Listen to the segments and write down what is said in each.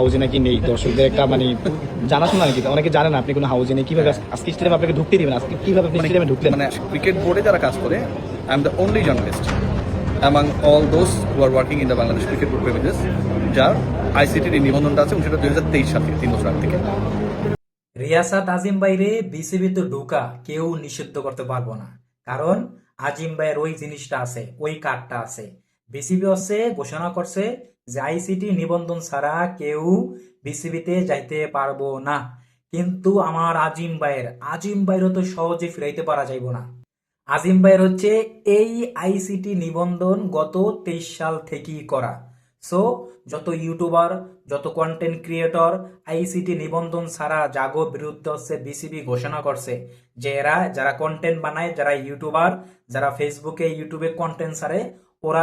হাউজে নাকি নেই, দর্শকদের একটা মানে জানাশোনা নাকি, অনেকে জানে না আপনি কোনো হাউজে নেই, কিভাবে আজকে স্টেডিয়ামে আপনাকে ঢুকতে দিবেন, আজকে কিভাবে আপনি স্টেডিয়ামে ঢুকলেন? মানে ক্রিকেট বোর্ডে যারা কাজ করে, I am the only journalist among all those who are working in the Bangladesh cricket board premises যার আইসিটির এই নিবন্ধনটা আছে, এবং সেটা 2023 সালে 3 বছর আগ থেকে। রিয়াসাত আজিম ভাইরে বিসিবিতে ঢোকা কেউ নিষিদ্ধ করতে পারবো না, কারণ আজিম ভাইয়ের ওই জিনিসটা আছে, ওই কার্ডটা আছে। বিসিবি হচ্ছে ঘোষণা করছে যে আইসিটি নিবন্ধন ছাড়া কেউ বিসিবিতে যাইতে পারবো না। কিন্তু আমার আজিম ভাইয়েরও তো সহজে ফিরাইতে পারা যাইব না। আজিম ভাইয়ের হচ্ছে এই আইসিটি নিবন্ধন গত 23 সাল থেকেই করা। সো যত ইউটিউবার, যত কন্টেন্ট ক্রিয়েটর আইসিটি নিবন্ধন ছাড়া জাগো বিরুদ্ধে হচ্ছে বিসিবি ঘোষণা করছে যে এরা যারা কন্টেন্ট বানায়, যারা ইউটিউবার, যারা ফেসবুকে ইউটিউবে কন্টেন্ট ছাড়ে, ওরা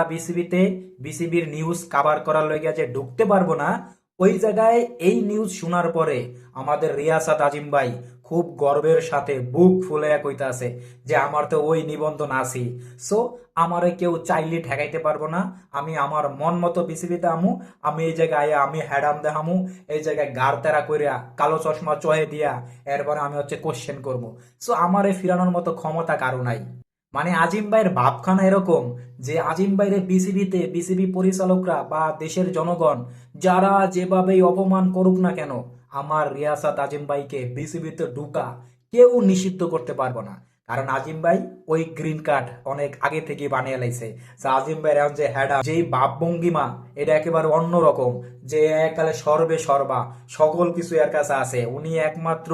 বিসিবির নিউজ কাভার করার লইগা যে ঢুকতে পারবো না। ওই জায়গায় এই নিউজ শোনার পরে আমাদের রিয়াসাত আজিম ভাই খুব গর্বের সাথে বুক ফুলে কইতে আছে যে আমার তো ওই নিবন্ধন আছি। সো আমারে কেউ চাইলে ঠেকাইতে পারবো না। আমি আমার মন মতো বিসিবিতে আমু, আমি এই জায়গায় আয়া আমি হ্যাডাম দেখামু, এই জায়গায় গাড় তেরা কইরা কালো চশমা চয়ে দিয়া এরপরে আমি হচ্ছে কোশ্চেন করব। সো আমারে ফিরানোর মতো ক্ষমতা কারো নাই। মানে আজিম ভাইয়ের ভাবখানা এরকম যে আজিম ভাইয়ের বিসিবি পরিচালকরা বা দেশের জনগণ যারা যেভাবেই অপমান করুক না কেন, আমার রিয়াসাত আজিম ভাইকে বিসিবিতে ঢুকা কেউ নিষিদ্ধ করতে পারবো না। কারণ আজিম ভাই ওই গ্রিন কার্ড অনেক আগে থেকে বানিয়ে লাইছে। আজিম ভাইয়ের এখন যে হ্যাডা, যেই ভাব ভঙ্গিমা, এটা একেবারে অন্যরকম। যে একালে সর্বে সর্বা, সকল কিছু এর কাছে আছে। উনি একমাত্র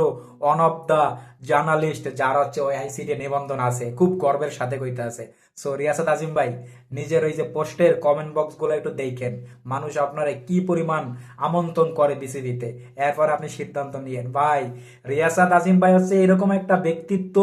অন অফ দা জার্নালিস্ট যার হচ্ছে ওই আইসিটি নিবন্ধন আছে, খুব গর্বের সাথে কইতে আছে। সো রিয়াসাত আজিম ভাই নিজের ওই যে পোস্টের কমেন্ট বক্স গুলো একটু দেখেন, মানুষ আপনারা কি পরিমাণ আমন্ত্রণ করে বিসিবিতে, এরপর আপনি সিদ্ধান্ত নিয়েন। ভাই রিয়াসাত আজিম ভাই হচ্ছে এরকম একটা ব্যক্তিত্ব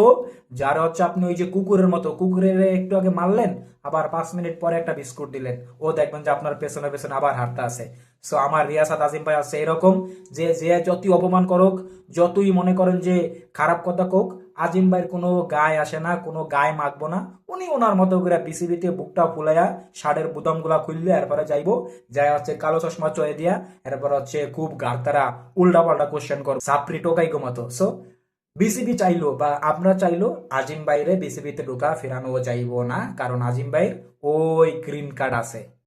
যার হচ্ছে আপনি ওই যে কুকুরের মতো, কুকুরের একটু আগে মারলেন, আবার 5 মিনিট পরে একটা বিস্কুট দিলেন, ও দেখবেন যে আপনার পেছনে পেছনে আবার হাঁটতে আছে। সো আমার রিয়াসাত আজিম ভাই আছে এরকম যে যে যতই অপমান করুক, যতই মনে করেন যে খারাপ কথা কোক, আজিম ভাইয়ের কোনো গায়ে আসে না, কোনো গায়ে মাখবো না। উনি ওনার মতো করে বিসিবিতে বুকটা ফুলাইয়া শার্টের বুতাম গুলা খুললে এরপরে যাইবো, যাই হচ্ছে কালো চশমা চয়ে দিয়া এরপর হচ্ছে খুব গাড়তারা উল্টা পাল্টা কোশ্চেন করবো, সাপড়ি টোকাই গো মতো। সো বিসিবি চাইলো বা আমরা চাইলো আজিম ভাইরে বিসিবিতে ঢোকা ফেরানো যাইবো না, কারণ আজিম ভাইয়ের ওই গ্রিন কার্ড আছে।